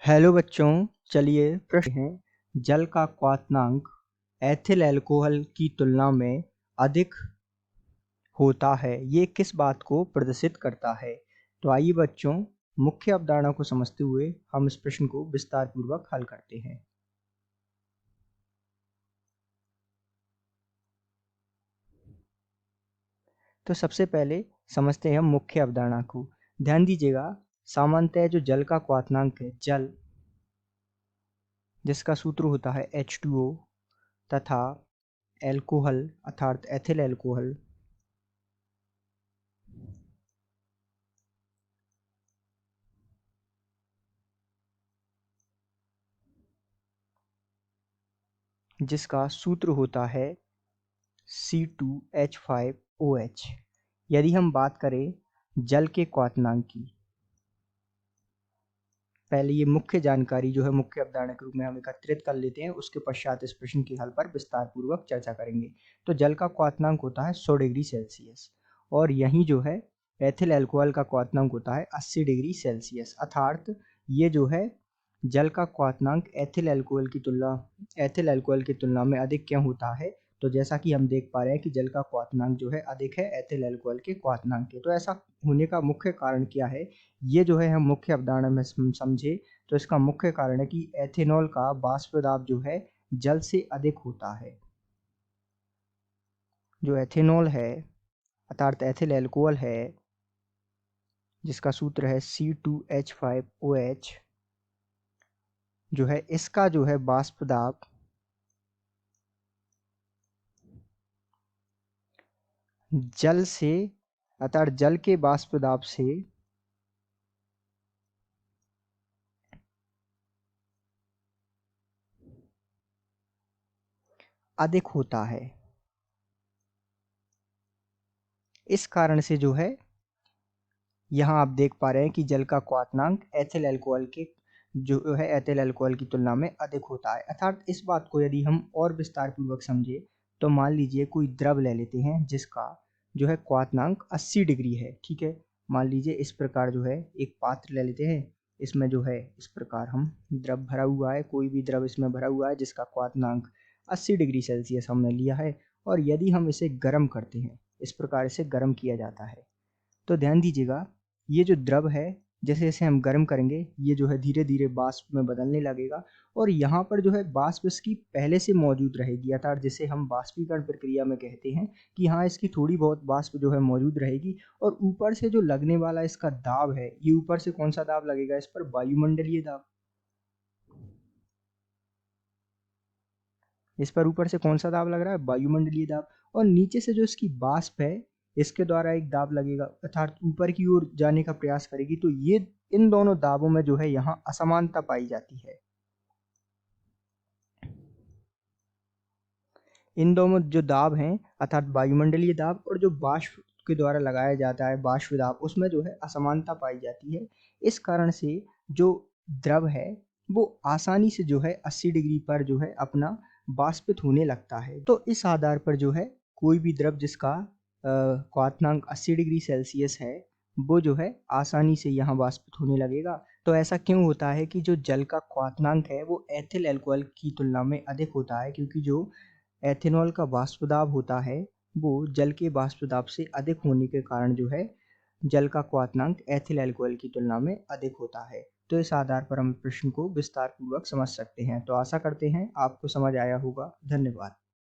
Hello बच्चों, चलिए प्रश्न है जल का क्वथनांक एथिल अल्कोहल की तुलना में अधिक होता है, ये किस बात को प्रदर्शित करता है। तो आइए बच्चों, मुख्य अवधारणा को समझते हुए हम इस प्रश्न को विस्तार पूर्वक हल करते हैं। तो सबसे पहले समझते हैं हम मुख्य अवधारणा को। ध्यान दीजिएगा, सामान्यतः जो जल का क्वथनांक है, जल जिसका सूत्र होता है H2O तथा एल्कोहल अर्थात एथिल अल्कोहल जिसका सूत्र होता है C2H5OH। यदि हम बात करें जल के क्वथनांक की, पहले ये मुख्य जानकारी जो है मुख्य अवधारणा के रूप में हम एकत्रित कर लेते हैं, उसके पश्चात इस प्रश्न के हल पर विस्तार पूर्वक चर्चा करेंगे। तो जल का क्वथनांक होता है 100 डिग्री सेल्सियस और यहीं जो है एथिल अल्कोहल का क्वथनांक होता है 80 डिग्री सेल्सियस। अर्थात ये जो है जल का क्वथनांक एथिल अल्कोहल की तुलना में अधिक क्यों होता है। तो जैसा कि हम देख पा रहे हैं कि जल का क्वथनांक जो है अधिक है एथिल अल्कोहल के क्वथनांक के। तो ऐसा होने का मुख्य कारण क्या है, ये जो है हम मुख्य अवधारणा में समझे। तो इसका मुख्य कारण है कि एथेनॉल का वाष्प दाब जो है जल से अधिक होता है। जो एथेनॉल है अर्थात एथिल अल्कोहल है जिसका सूत्र है C2H5OH, जो है इसका जो है वाष्प दाब जल से अर्थात जल के वाष्प दाब से अधिक होता है। इस कारण से जो है यहाँ आप देख पा रहे हैं कि जल का क्वथनांक एथिल अल्कोहल की तुलना में अधिक होता है। अर्थात इस बात को यदि हम और विस्तार पूर्वक समझे तो मान लीजिए कोई द्रव ले लेते हैं जिसका जो है क्वथनांक 80 डिग्री है। ठीक है, मान लीजिए इस प्रकार जो है एक पात्र ले लेते हैं, इसमें जो है इस प्रकार हम द्रव भरा हुआ है, कोई भी द्रव इसमें भरा हुआ है जिसका क्वथनांक 80 डिग्री सेल्सियस हमने लिया है। और यदि हम इसे गर्म करते हैं, इस प्रकार इसे गर्म किया जाता है, तो ध्यान दीजिएगा ये जो द्रव है जैसे जैसे हम गर्म करेंगे ये जो है धीरे धीरे वाष्प में बदलने लगेगा और यहाँ पर जो है वाष्प इसकी पहले से मौजूद रहेगी। अर्थात जिसे हम वाष्पीकरण प्रक्रिया में कहते हैं कि हाँ इसकी थोड़ी बहुत वाष्प जो है मौजूद रहेगी और ऊपर से जो लगने वाला इसका दाब है, ये ऊपर से कौन सा दाब लगेगा, इस पर वायुमंडलीय दाब। इस पर ऊपर से कौन सा दाब लग रहा है, वायुमंडलीय दाब। और नीचे से जो इसकी वाष्प है इसके द्वारा एक दाब लगेगा अर्थात ऊपर की ओर जाने का प्रयास करेगी। तो ये इन दोनों दाबों में जो है यहाँ असमानता पाई जाती है। इन दोनों जो दाब हैं अर्थात वायुमंडलीय दाब और जो वाष्प के द्वारा लगाया जाता है वाष्प दाब, उसमें जो है असमानता पाई जाती है। इस कारण से जो द्रव है वो आसानी से जो है 80 डिग्री पर जो है अपना वाष्पित होने लगता है। तो इस आधार पर जो है कोई भी द्रव जिसका क्वथनांक 80 डिग्री सेल्सियस है वो जो है आसानी से यहाँ वाष्पित होने लगेगा। तो ऐसा क्यों होता है कि जो जल का क्वथनांक है वो एथिल अल्कोहल की तुलना में अधिक होता है, क्योंकि जो एथेनॉल का वाष्प दाब होता है वो जल के वाष्प दाब से अधिक होने के कारण जो है जल का क्वथनांक एथिल अल्कोहल की तुलना में अधिक होता है। तो इस आधार पर हम प्रश्न को विस्तार पूर्वक समझ सकते हैं। तो आशा करते हैं आपको समझ आया होगा। धन्यवाद।